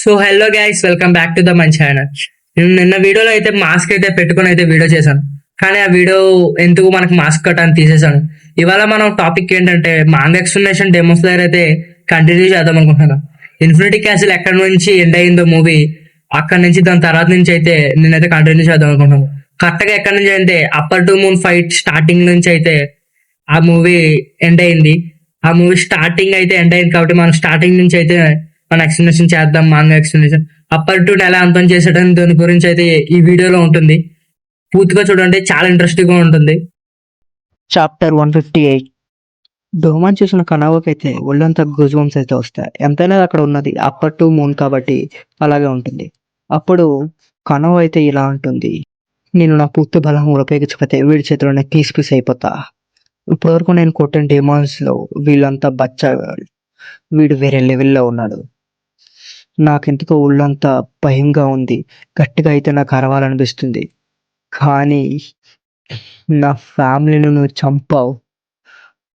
So hello guys, welcome back to the my channel. నేను నిన్న వీడియోలో అయితే మాస్క్ అయితే పెట్టుకుని అయితే వీడియో చేశాను, కానీ ఆ వీడియో ఎందుకు మనకు మాస్క్ కట్ అని తీసేశాను. ఇవాళ మనం టాపిక్ ఏంటంటే మాంగా ఎక్స్ప్లెనేషన్ డెమో స్లేయర్ అయితే కంటిన్యూ చేద్దాం అనుకుంటున్నాను. ఇన్ఫినిటీ క్యాసిల్ ఎక్కడి నుంచి ఎండ్ అయిందో మూవీ, అక్కడి నుంచి దాని తర్వాత నుంచి అయితే నేనైతే కంటిన్యూ చేద్దాం అనుకుంటున్నాను. కరెక్ట్ గా ఎక్కడి నుంచి అంటే upper to moon fight starting నుంచి అయితే ఆ మూవీ ఎండ్ అయింది. ఆ మూవీ స్టార్టింగ్ అయితే ఎండ్ అయింది కాబట్టి మనం స్టార్టింగ్ నుంచి అయితే మన ఎక్స్ప్లెనేషన్ చేద్దాం. మాంగా ఎక్స్ప్లెనేషన్ అప్పర్ టు ఎలా అంతం చేసేయడం దాని గురించి అయితే ఈ వీడియోలో ఉంటుంది. పూర్తిగా చూడండి, చాలా ఇంట్రెస్టింగ్ గా ఉంటుంది. చాప్టర్ 158. డోమాన్ చూసిన కనావకి అయితే ఒళ్ళంతా గుజువంస్ అయితే వస్తాయి. ఎంతైనా అక్కడ ఉన్నది అప్పర్ టు మూన్ కాబట్టి అలాగే ఉంటుంది. అప్పుడు కనవ అయితే ఇలా ఉంటుంది, నేను నా పూర్తి బలం ఉపయోగించకపోతే వీడి చేతిలోనే పీస్ అయిపోతా. ఇప్పటివరకు నేను కొట్టిన డెమాన్స్ లో వీళ్ళంతా బచ్చగాళ్ళు, వీడు వేరే లెవెల్లో ఉన్నాడు. నాకెందుకో ఒళ్ళంతా భయంగా ఉంది. గట్టిగా అయితే నాకు అరవాలనిపిస్తుంది. కానీ నా ఫ్యామిలీని నువ్వు చంపావు,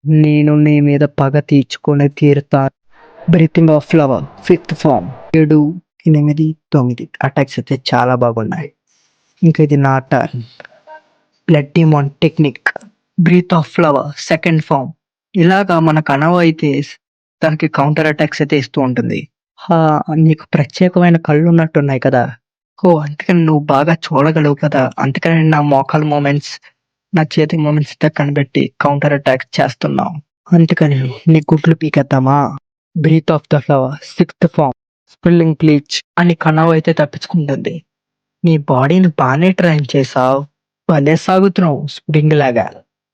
నేను నీ మీద పగ తీర్చుకొని తీరుతాను. Breathing of flower 5th form 7, 8, 9 attacks అయితే చాలా బాగున్నాయి. ఇంకా ఇది నా turn. Blood demon technique breath of flower 2nd form. ఇలాగా మన కనవ అయితే దానికి కౌంటర్ అటాక్స్ అయితే ఇస్తూ ఉంటుంది. నీకు ప్రత్యేకమైన కళ్ళు ఉన్నట్టున్నాయి కదా. అందుకని నువ్వు బాగా చూడగలవు కదా, అందుకని నా మోకాల్ మూమెంట్స్, నా చేతి మూమెంట్స్ కనిపెట్టి కౌంటర్ అటాక్ చేస్తున్నావు. అందుకని నీ గుడ్లు పీకేద్దామా. Breath of the flower 6th form whirling peach అని కనవ అయితే తప్పించుకుంటుంది. నీ బాడీని బాగానే ట్రైన్ చేసావు, భలే సాగుతున్నావు స్ప్రింగ్ లాగా.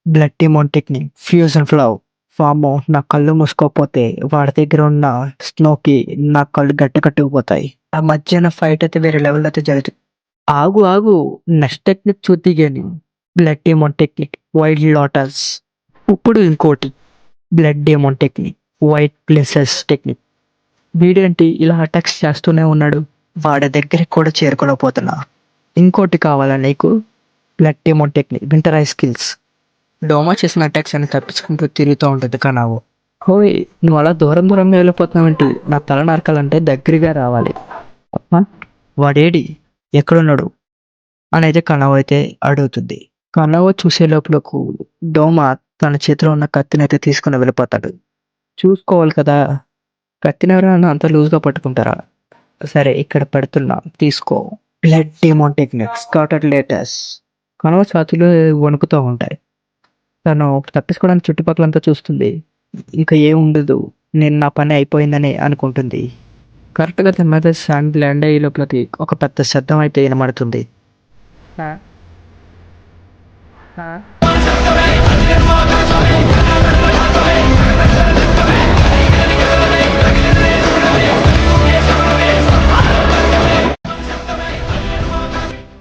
Blood demon technique fusion flow form. నా కళ్ళు మూసుకోపోతే వాడి దగ్గర ఉన్న స్నోకి నా కళ్ళు గట్టుకుపోతాయి. ఆ మధ్యాహ్న ఫైట్ అయితే వేరే లెవెల్ అయితే జరుగుతుంది. ఆగు నెక్స్ట్ టెక్నిక్ చూద్దిగాని. Blood demon technique wild lotus. ఇప్పుడు ఇంకోటి blood demon technique white places technique. వీడేంటి ఇలా అటాక్స్ చేస్తూనే ఉన్నాడు, వాడి దగ్గరికి కూడా చేరుకోలేకపోతున్నా. ఇంకోటి కావాలా నీకు? Blood demon technique winter ice skills. Doma చేసిన అటాక్స్ అని తప్పించుకుంటూ తిరుగుతూ ఉంటుంది కనావు. హోయ్, నువ్వు అలా దూరంగా వెళ్ళిపోతున్నావేంటి? నా తల నరకాలంటే దగ్గరగా రావాలి. వాడేడి, ఎక్కడున్నాడు అని అయితే కనవ అయితే అడుగుతుంది. కనవ చూసే లోపలకు డోమా తన చేతిలో ఉన్న కత్తిని అయితే తీసుకుని వెళ్ళిపోతాడు. చూసుకోవాలి కదా, కత్తిని ఎవరైనా అంత లూజ్గా పట్టుకుంటారా? సరే, ఇక్కడ పెడుతున్నా, తీసుకో. Blood demon technique scattered lotus. Kanao చేతులు వణుకుతూ ఉంటాయి. తను తప్పించుకోవడానికి చుట్టుపక్కలంతా చూస్తుంది. ఇక ఏం ఉండదు, నేను నా పని అయిపోయిందని అనుకుంటుంది. కరెక్ట్గా తన మీద శాండ్ ల్యాండ్ అయ్యే లోపలికి ఒక పెద్ద శబ్దం అయితే వినబడుతుంది.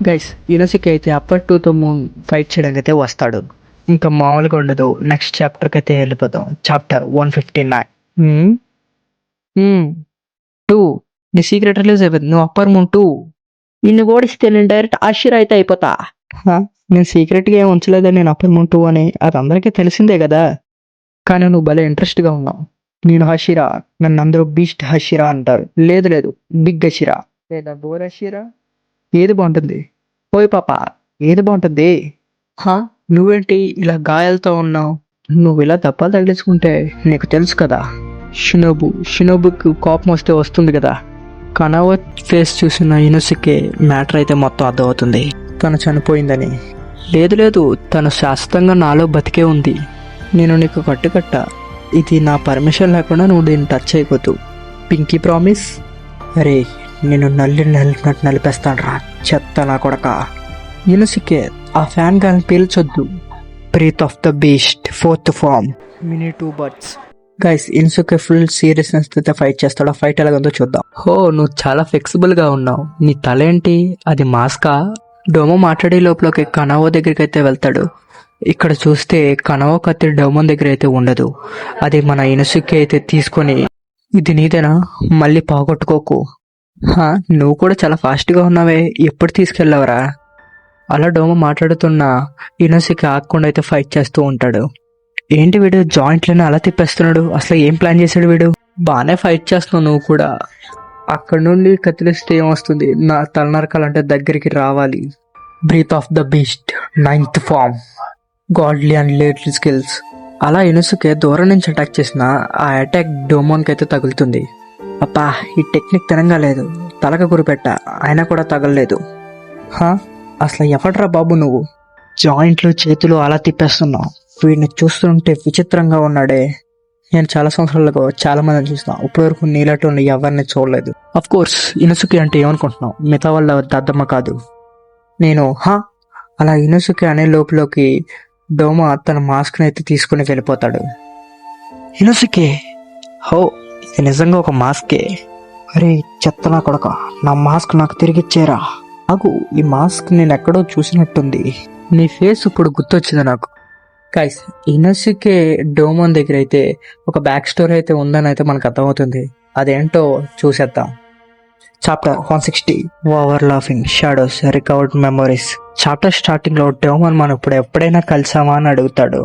గైస్, యూనివర్సిటీకి అయితే అప్పర్ టు మూన్ ఫైట్ చేయడానికి అయితే వస్తాడు. ఇంకా మామూలుగా ఉండదు. నెక్స్ట్ చాప్టర్కి అయితే వెళ్ళిపోతాం. చాప్టర్ 159. 2 నీ సీక్రెట్ రిలీజ్ అయిపోయింది. నువ్వు అప్పర్ మూన్ 2 నిన్ను ఓడిస్తే నేను డైరెక్ట్ ఆషిరా అయితే అయిపోతా. నేను సీక్రెట్గా ఏం ఉంచలేదని, నేను అప్పర్ మూన్ 2 అని అది అందరికీ తెలిసిందే కదా. కానీ నువ్వు భలే ఇంట్రెస్ట్గా ఉన్నావు. నేను హషిరా, నన్ను అందరూ బీస్ట్ హషిరా అంటారు. లేదు బిగ్ హషిరా లేదా బోర్ హషిరా, ఏది బాగుంటుంది? పోయి పాప, ఏది బాగుంటుంది? నువ్వేంటి ఇలా గాయాలతో ఉన్నావు? నువ్వు ఇలా దెబ్బలు తగిలించుకుంటే నీకు తెలుసు కదా, షినోబుకి కోపం వస్తే వస్తుంది కదా. కనవ ఫేస్ చూసిన ఇనుసుకే మ్యాటర్ అయితే మొత్తం అర్థమవుతుంది, తను చనిపోయిందని. లేదు, తను శాశ్వతంగా నాలో బతికే ఉంది. నేను నీకు కట్టుకట్ట, ఇది నా పర్మిషన్ లేకుండా నువ్వు దీన్ని టచ్ చేయకూడదు. పింకీ ప్రామిస్. అరే, నేను నలిపినట్టు నలిపేస్తాను రా చెత్త నా కొడక. ఇనుసుకే ఆ ఫ్యాన్ గాని పీల్చొద్దు. Breath of the beast 4th form mini 2 birds. Guys, Inosuke full seriousness తో ఫైట్ చేస్తాడు. ఆ ఫైట్ ఎలాగందో చూద్దాం. నువ్వు చాలా ఫ్లెక్సిబుల్ గా ఉన్నావు. నీ తల ఏంటి, అది మాస్కా? డోమో మాట్లాడే లోపలకి కనవ దగ్గరికి అయితే వెళ్తాడు. ఇక్కడ చూస్తే కనవ కత్తి డోమో దగ్గర అయితే ఉండదు. అది మన ఇనుసుకే అయితే తీసుకొని, ఇది నీదేనా, మళ్ళీ పోగొట్టుకోకు. నువ్వు కూడా చాలా ఫాస్ట్గా ఉన్నావే, ఎప్పుడు తీసుకెళ్ళవరా? అలా డోమో మాట్లాడుతున్న ఇనోసికి ఆగకుండా అయితే ఫైట్ చేస్తూ ఉంటాడు. ఏంటి వీడు జాయింట్లను అలా తిప్పేస్తున్నాడు, అసలు ఏం ప్లాన్ చేశాడు వీడు? బాగానే ఫైట్ చేస్తున్నావు నువ్వు కూడా, అక్కడ నుండి కత్తిలిస్తే ఏమొస్తుంది? నా తలనరకాలంటే దగ్గరికి రావాలి. Breath of the beast, 9th form, godly and lethal skills. అలా ఇనుసుకే దూరం నుంచి అటాక్ చేసిన ఆ అటాక్ డోమోన్కి అయితే తగులుతుంది. అబ్బా, ఈ టెక్నిక్ తినంగా లేదు. తలక గురిపెట్ట, అయినా కూడా తగలలేదు. అసలు ఎవడ్రా బాబు నువ్వు? జాయింట్లు చేతులు అలా తిప్పేస్తున్నావు. వీడిని చూస్తుంటే విచిత్రంగా ఉన్నాడే. నేను చాలా సంవత్సరాలకు చాలా మందిని చూసిన, ఇప్పటివరకు నీలాంటి ఎవరిని చూడలేదు. అఫ్ కోర్స్ ఇనుసుకి అంటే ఏమనుకుంటున్నావు? మిగతా వాళ్ళ దద్దమ్మ కాదు నేను. అలా ఇనుసుకి అనే లోపులోకి డోమా తన మాస్క్ అయితే తీసుకుని వెళ్ళిపోతాడు. ఇనుసుకి, హో, ఇది నిజంగా ఒక మాస్కే. అరే చెత్త నా కొడక, నా మాస్క్ నాకు తిరిగిచ్చేరా. ఆగు, ఈ మాస్క్ నేను ఎక్కడో చూసినట్టుంది. నీ ఫేస్ ఇప్పుడు గుర్తొచ్చింది నాకు. గైస్, ఇనుసుకే డోమోన్ దగ్గర అయితే ఒక బ్యాక్ స్టోరీ అయితే ఉందని అయితే మనకు అర్థమవుతుంది. అదేంటో చూసేద్దాం. Chapter 160, over laughing shadows recovered memories. Chapter starting లో డోమోన్ మనం ఇప్పుడు ఎప్పుడైనా కలిసామా అని అడుగుతాడు.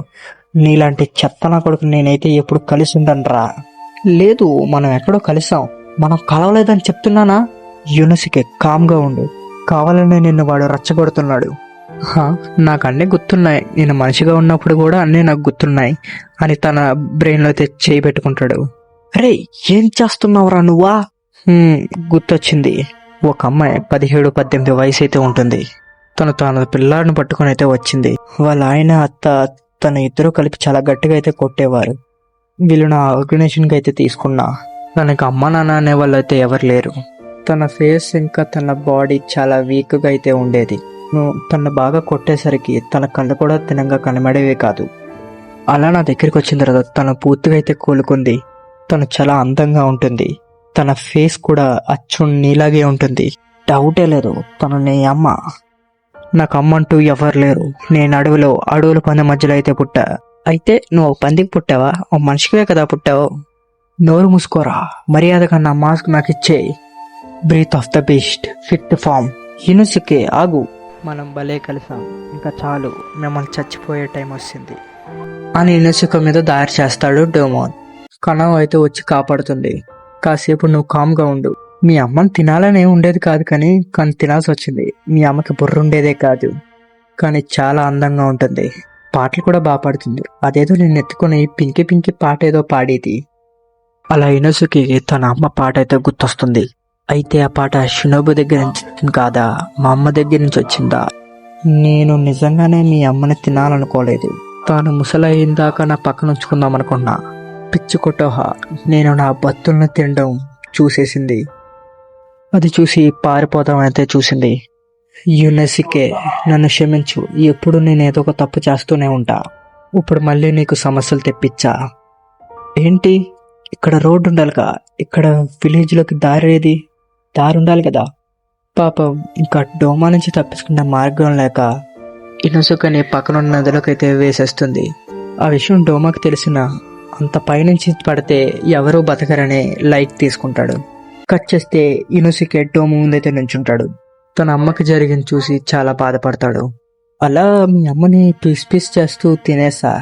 నీలాంటి చెత్త నా కొడుకు నేనైతే ఎప్పుడు కలిసి ఉండనురా. లేదు, మనం ఎక్కడో కలిసాం, మనం కలవలేదని చెప్తున్నానా? యూనిసికే కామ్గా ఉండు, కావాలనే నిన్ను వాడు రచ్చగొడుతున్నాడు. నాకు అన్నీ గుర్తున్నాయి, నేను మనిషిగా ఉన్నప్పుడు కూడా అన్నీ నాకు గుర్తున్నాయి అని తన బ్రెయిన్లో అయితే చేయి పెట్టుకుంటాడు. అరే ఏం చేస్తున్నావురా నువ్వా? గుర్తొచ్చింది. ఒక అమ్మాయి 17-18 వయసు అయితే ఉంటుంది. తన పిల్లాడిని పట్టుకొని అయితే వచ్చింది. వాళ్ళ ఆయన అత్త తన ఇద్దరు కలిపి చాలా గట్టిగా అయితే కొట్టేవారు. వీళ్ళు నా ఆర్గనైజేషన్కి అయితే తీసుకున్నా. తనకి అమ్మ నాన్న అనే వాళ్ళు అయితే ఎవరు లేరు. తన ఫేస్ ఇంకా తన బాడీ చాలా వీక్గా అయితే ఉండేది. తను బాగా కొట్టేసరికి తన కళ్ళు కూడా తినంగా కనబడేవే కాదు. అలా నా దగ్గరికి వచ్చిన తర్వాత తను పూర్తిగా అయితే కోలుకుంది. తను చాలా అందంగా ఉంటుంది. తన ఫేస్ కూడా అచ్చు నీలాగే ఉంటుంది. డౌటే లేదు, తను నీ అమ్మ. నాకు అమ్మ అంటూ ఎవరు లేరు. నేను అడవుల పంది మధ్యలో అయితే పుట్టా. అయితే నువ్వు పందికి పుట్టావా? ఓ మనిషివే కదా పుట్టావు. నోరు మూసుకోరా, మర్యాదగా నా మాస్క్ నాకు ఇచ్చేయి. Breath of the beast, 5th form. Inosuke ఆగు, మనం భలే కలిసాం, ఇంకా చాలు, మిమ్మల్ని చచ్చిపోయే టైం వచ్చింది అని ఇనుసుక మీద దారి చేస్తాడు డోమోన్. కనవ్ అయితే వచ్చి కాపాడుతుంది. కాసేపు నువ్వు కామ్గా ఉండు. మీ అమ్మని తినాలనే ఉండేది కాదు, కానీ తినాల్సి వచ్చింది. మీ అమ్మకి బుర్ర ఉండేదే కాదు, కానీ చాలా అందంగా ఉంటుంది. పాటలు కూడా బాగా పాడుతుంది. అదేదో నేను ఎత్తుకుని పింకి పింకి పాట ఏదో పాడేది. అలా ఇనుసుకి తన అమ్మ పాట అయితే గుర్తొస్తుంది. అయితే ఆ పాట షినోబు దగ్గర నుంచి వచ్చింది కాదా, మా అమ్మ దగ్గర నుంచి వచ్చిందా? నేను నిజంగానే మీ అమ్మని తినాలనుకోలేదు. తాను ముసలైన దాకా నా పక్కన ఉంచుకుందాం అనుకున్నా. పిచ్చి కొట్టోహ, నేను నా బత్తుల్ని తినడం చూసేసింది. అది చూసి పారిపోదాం అయితే చూసింది. యునెసికే, నన్ను క్షమించు, ఎప్పుడు నేను ఏదో ఒక తప్పు చేస్తూనే ఉంటా. ఇప్పుడు మళ్ళీ నీకు సమస్యలు తెప్పించా. ఏంటి? ఇక్కడ రోడ్డు ఉండాలిగా, ఇక్కడ విలేజ్లోకి దారి ఉండాలి కదా. పాపం ఇంకా డోమా నుంచి తప్పించుకున్న మార్గం లేక ఇనుసుకని పక్కనున్న నదిలోకైతే వేసేస్తుంది. ఆ విషయం డోమాకి తెలిసిన అంత పైనుంచి పడితే ఎవరూ బతకరనే లైట్ తీసుకుంటాడు. కట్ చేస్తే ఇనుసుకే డోమ ముందైతే నుంచుంటాడు. తన అమ్మకి జరిగింది చూసి చాలా బాధపడతాడు. అలా మీ అమ్మని పీస్ చేస్తూ తినేసా.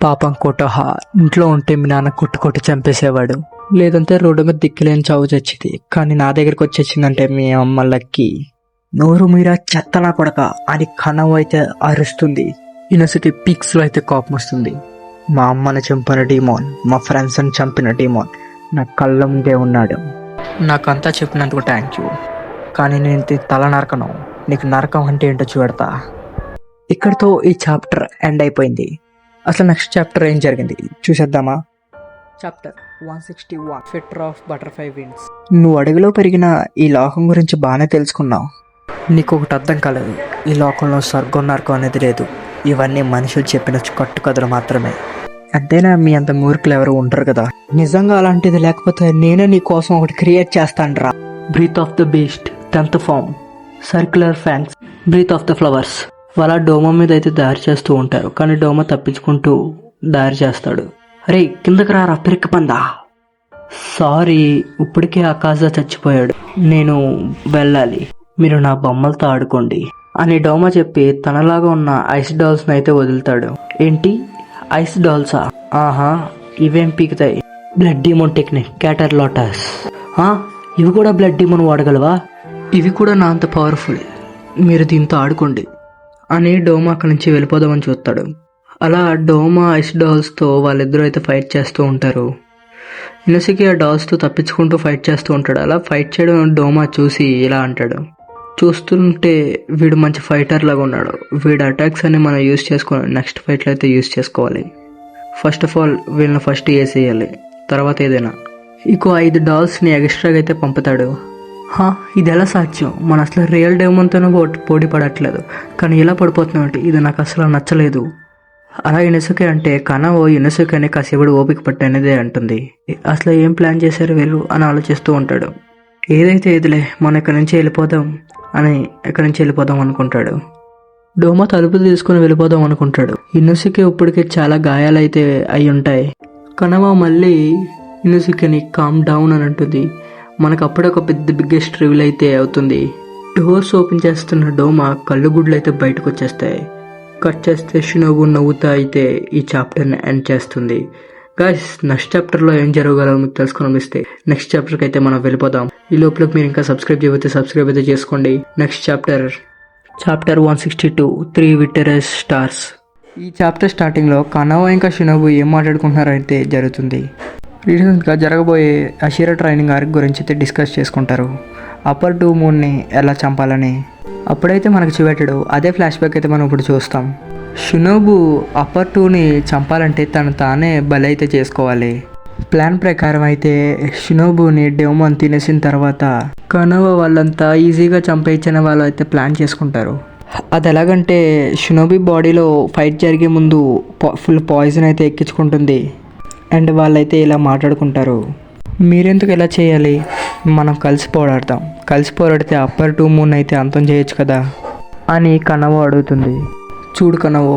పాపం కొట్టోహ, ఇంట్లో ఉంటే మీ నాన్న కొట్టి చంపేసేవాడు, లేదంటే రోడ్డు మీద దిక్కులేని చావు చచ్చింది. కానీ నా దగ్గరికి వచ్చేసిందంటే మీ అమ్మ లక్కీ. నోరు మీరా చెత్తలా కొడక అని కనవ్ అయితే అరుస్తుంది. ఇనుసుకి పీక్స్ లో అయితే కోపం వస్తుంది. మా అమ్మని చంపిన డీమోన్, మా ఫ్రెండ్స్ ని చంపిన డీమోన్ నా కళ్ళ ముందే ఉన్నాడు. నాకంతా చెప్పినందుకు థ్యాంక్ యూ, కానీ నేను తల నరకను. నీకు నరకం అంటే ఏంటో చూడతా. ఇక్కడితో ఈ చాప్టర్ ఎండ్ అయిపోయింది. అసలు నెక్స్ట్ చాప్టర్ ఏం జరిగింది చూసేద్దామా? Chapter 161, fitter of butterfly wings. నువ్వు అడవిలో పెరిగిన ఈ లోకం గురించి బాగానే తెలుసుకున్నావు. నీకు ఒకటి అర్థం కాలేదు, ఈ లోకంలో స్వర్గం నరకం అనేది లేదు. ఇవన్నీ మనుషులు చెప్పిన కట్టుకథలు మాత్రమే. అంతేనా? మీ అంత మూర్ఖులు ఎవరు ఉంటారు కదా. నిజంగా అలాంటిది లేకపోతే నేనే నీ కోసం ఒకటి క్రియేట్ చేస్తాను రా. Breath of the beast, 10th form, circular fangs, breath of the flowers. వాళ్ళ డోమా మీద అయితే దారి చేస్తూ ఉంటారు, కానీ డోమా తప్పించుకుంటూ దారి చేస్తాడు. అరే కిందకి రారా పిరికి పందా. సారీ, ఇప్పటికే ఆకాశ చచ్చిపోయాడు, నేను వెళ్ళాలి, మీరు నా బొమ్మలతో ఆడుకోండి అని డోమా చెప్పి తనలాగా ఉన్న ఐస్ డాల్స్ అయితే వదులుతాడు. ఏంటి ఐస్ డాల్సా? ఆహా, ఇవేం పీకుతాయి? Blood demon technique, scatter lotus. ఇవి కూడా బ్లడ్ డీమోన్ వాడగలవా? ఇవి కూడా నా అంత పవర్ఫుల్, మీరు దీంతో ఆడుకోండి అని డోమా అక్కడి నుంచి వెళ్ళిపోదామని చూస్తాడు. అలా డోమా ఐస్ డాల్స్తో వాళ్ళిద్దరూ అయితే ఫైట్ చేస్తూ ఉంటారు. ఇనుసుకి ఆ డాల్స్తో తప్పించుకుంటూ ఫైట్ చేస్తూ ఉంటాడు. అలా ఫైట్ చేయడం డోమా చూసి ఇలా అంటాడు, చూస్తుంటే వీడు మంచి ఫైటర్ లాగా ఉన్నాడు, వీడు అటాక్స్ అన్ని మనం యూజ్ చేసుకొని నెక్స్ట్ ఫైట్లో అయితే యూజ్ చేసుకోవాలి. ఫస్ట్ ఆఫ్ ఆల్ వీళ్ళని ఫస్ట్ వేసేయాలి, తర్వాత ఏదైనా. ఇంకో 5 డాల్స్ని ఎక్స్ట్రాగా అయితే పంపుతాడు. ఇది ఎలా సాధ్యం? మన అసలు రియల్ డేమోన్తోనే పోటీ పడట్లేదు, కానీ ఇలా పడిపోతున్నామంటే ఇది నాకు అసలు నచ్చలేదు. అలా ఇనుసుకే అంటే కనవో ఇనుసుకని కాసేపుడు ఓపిక పట్టనేదే అంటుంది. అసలు ఏం ప్లాన్ చేశారు వీళ్ళు అని ఆలోచిస్తూ ఉంటాడు. ఏదైతే ఇదిలే, మనం ఇక్కడి నుంచి వెళ్ళిపోదాం అనుకుంటాడు. డోమా తలుపులు తీసుకుని వెళ్ళిపోదాం అనుకుంటాడు. ఇనుసుకి ఇప్పటికే చాలా గాయాలైతే అయి ఉంటాయి. కనవ మళ్ళీ ఇనుసుకిని కామ్ డౌన్ అని అంటుంది. మనకు అప్పుడే ఒక బిగ్గెస్ట్ రివీల్ అయితే అవుతుంది. డోర్స్ ఓపెన్ చేస్తున్న డోమా కళ్ళు గుడ్లు అయితే బయటకు వచ్చేస్తాయి. కట్ చేస్తే షినోబు నవ్వుతా అయితే ఈ చాప్టర్ని ఎండ్ చేస్తుంది. గాయ్స్, నెక్స్ట్ చాప్టర్లో ఏం జరగగలదో మీకు తెలుసుకోనిపిస్తే నెక్స్ట్ చాప్టర్కి అయితే మనం వెళ్ళిపోదాం. ఈ లోపల మీరు ఇంకా సబ్స్క్రైబ్ అయితే చేసుకోండి. Next chapter 162 3 విక్టరియస్ stars. ఈ చాప్టర్ స్టార్టింగ్లో కనవ ఇంకా షినోబు ఏం మాట్లాడుకుంటున్నారో అయితే జరుగుతుంది. రీసెంట్గా జరగబోయే అషీరా ట్రైనింగ్ ఆర్క్ గురించి అయితే డిస్కస్ చేసుకుంటారు. అప్పర్ 2 మూన్ని ఎలా చంపాలని. అప్పుడైతే మనకు చూపెట్టాడు, అదే ఫ్లాష్ బ్యాక్ అయితే మనం ఇప్పుడు చూస్తాం. షినోబు అప్పర్ 2ని చంపాలంటే తను తానే బలి అయితే చేసుకోవాలి. ప్లాన్ ప్రకారం అయితే షినోబుని డేమోన్ తినేసిన తర్వాత కనవ వాళ్ళంతా ఈజీగా చంపేయించిన వాళ్ళు అయితే ప్లాన్ చేసుకుంటారు. అది ఎలాగంటే షినోబి బాడీలో ఫైట్ జరిగే ముందు ఫుల్ పాయిజన్ అయితే ఎక్కించుకుంటుంది. అండ్ వాళ్ళైతే ఇలా మాట్లాడుకుంటారు, మీరెందుకు ఇలా చేయాలి, మనం కలిసి పోరాడితే అప్పర్ 2 మూన్ అయితే అంతం చేయొచ్చు కదా అని కనవ అడుగుతుంది. చూడు కనవో,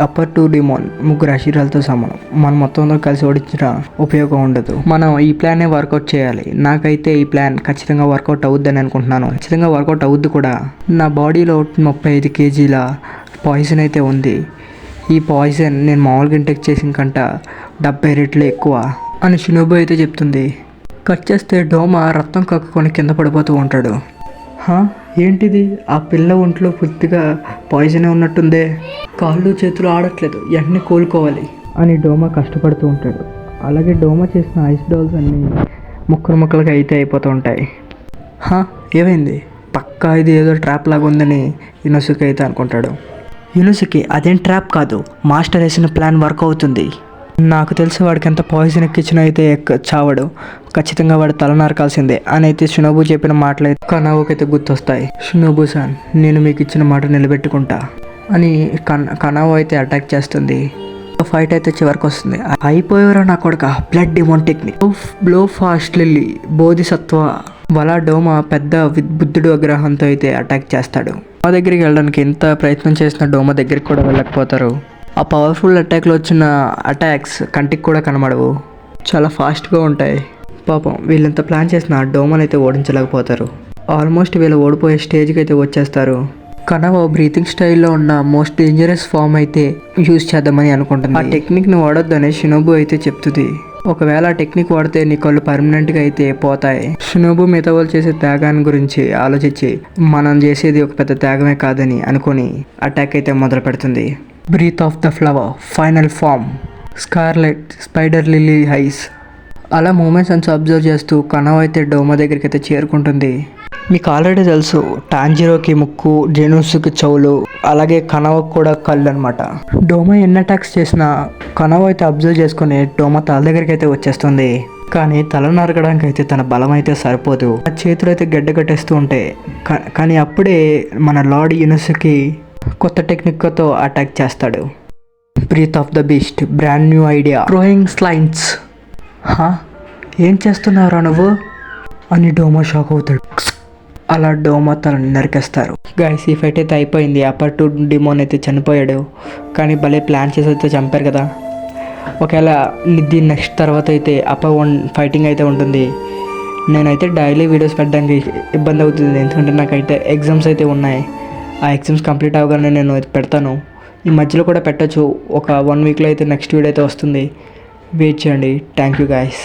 అప్పర్ 2 డిమోన్ 3 అషీరాలతో సమానం, మనం మొత్తంలో కలిసి ఓడించిన ఉపయోగం ఉండదు. మనం ఈ ప్లానే వర్కౌట్ చేయాలి. నాకైతే ఈ ప్లాన్ ఖచ్చితంగా వర్కౌట్ అవుద్దని అనుకుంటున్నాను. ఖచ్చితంగా వర్కౌట్ అవుద్ది కూడా. నా బాడీలో 35 కేజీల పాయిజన్ అయితే ఉంది. ఈ పాయిజన్ నేను మామూలుగా ఇంటెక్ చేసిన కంట 70 రెట్లు ఎక్కువ అని షినోబు అయితే చెప్తుంది. కట్ చేస్తే డోమా రక్తం కక్కుకొని కింద పడిపోతూ ఉంటాడు. ఏంటిది, ఆ పిల్ల ఒంట్లో పూర్తిగా పాయిజనే ఉన్నట్టుందే, కాళ్ళు చేతులు ఆడట్లేదు, వెంటనే కోలుకోవాలి అని డోమా కష్టపడుతూ ఉంటాడు. అలాగే డోమా చేసిన ఐస్ డాల్స్ అన్నీ ముక్కలుగా అయితే అయిపోతూ ఉంటాయి. ఏమైంది, పక్కా ఇది ఏదో ట్రాప్ లాగా ఉందని ఇనుసుకి అయితే అనుకుంటాడు. ఇనుసుకి అదేం ట్రాప్ కాదు, మాస్టర్ వేసిన ప్లాన్ వర్క్ అవుతుంది. నాకు తెలిసి వాడికి ఎంత పాయిజన్ ఎక్కించినా అయితే చావడు, ఖచ్చితంగా వాడు తల నరకాల్సిందే అని అయితే షినోబు చెప్పిన మాటలు అయితే కనవకైతే గుర్తొస్తాయి. షినోబు సాన్, నేను మీకు ఇచ్చిన మాట నిలబెట్టుకుంటా అని కనవ అయితే అటాక్ చేస్తుంది. ఫైట్ అయితే చివరికి వస్తుంది. అయిపోయారా నా కొడుక, blood demon technique, blow fast lily, బోధిసత్వ వల డోమా పెద్ద బుద్ధుడు విగ్రహంతో అయితే అటాక్ చేస్తాడు. మా దగ్గరికి వెళ్ళడానికి ఎంత ప్రయత్నం చేసిన డోమా దగ్గరికి కూడా వెళ్ళకపోతారు. ఆ పవర్ఫుల్ అటాక్లో వచ్చిన అటాక్స్ కంటికి కూడా కనబడవు, చాలా ఫాస్ట్గా ఉంటాయి. పాపం వీళ్ళంత ప్లాన్ చేసిన డోమాని అయితే ఓడించలేకపోతారు. ఆల్మోస్ట్ వీళ్ళు ఓడిపోయే స్టేజ్కి అయితే వచ్చేస్తారు. కనవ బ్రీతింగ్ స్టైల్లో ఉన్న మోస్ట్ డేంజరస్ ఫామ్ అయితే యూజ్ చేద్దామని అనుకుంటుంది. ఆ టెక్నిక్ని వాడొద్దని షినోబు అయితే చెప్తుంది. ఒకవేళ ఆ టెక్నిక్ వాడితే నీ కళ్ళు పర్మనెంట్గా అయితే పోతాయి. షినోబు మిగతా వాళ్ళు చేసే త్యాగాన్ని గురించి ఆలోచించి మనం చేసేది ఒక పెద్ద త్యాగమే కాదని అనుకుని అటాక్ అయితే మొదలు పెడుతుంది. Breath of the flower, final form, scarlet, spider lily eyes. అలా మూమెంట్స్ అంతా అబ్జర్వ్ చేస్తూ కనవ అయితే డోమా దగ్గరికి అయితే చేరుకుంటుంది. మీకు ఆల్రెడీ తెలుసు, టాంజిరోకి ముక్కు, జెనుసుకి చెవులు, అలాగే కనవకు కూడా కళ్ళు అనమాట. డోమా ఎన్ని అటాక్స్ చేసినా కనవ అయితే అబ్జర్వ్ చేసుకుని డోమా తల దగ్గరికి అయితే వచ్చేస్తుంది. కానీ తల నరకడానికి అయితే తన బలం అయితే సరిపోదు. ఆ చేతులు అయితే గడ్డ కట్టేస్తూ ఉంటాయి. కానీ అప్పుడే మన లార్డ్ ఇనుసుకి కొత్త టెక్నిక్తో అటాక్ చేస్తాడు. Breath of the beast, brand new idea, throwing slices. ఏం చేస్తున్నారా నువ్వు అని డోమా షాక్ అవుతాడు. అలా డోమా తనని నరికేస్తారు. గైస్, ఈ ఫైట్ అయితే అయిపోయింది. అప్పర్ 2 డిమోన్ అయితే చనిపోయాడు, కానీ భలే ప్లాన్ చేసి అయితే చంపారు కదా. ఒకవేళ దీని నెక్స్ట్ తర్వాత అయితే అప్పర్ 1 ఫైటింగ్ అయితే ఉంటుంది. నేనైతే డైలీ వీడియోస్ పెట్టడానికి ఇబ్బంది అవుతుంది, ఎందుకంటే నాకైతే ఎగ్జామ్స్ అయితే ఉన్నాయి. ఆ ఎగ్జామ్స్ కంప్లీట్ అవ్వగానే నేను పెడతాను. ఈ మధ్యలో కూడా పెట్టచ్చు, ఒక 1 వీక్లో అయితే నెక్స్ట్ వీడియో అయితే వస్తుంది. వెయిట్ చేయండి. Thank you guys.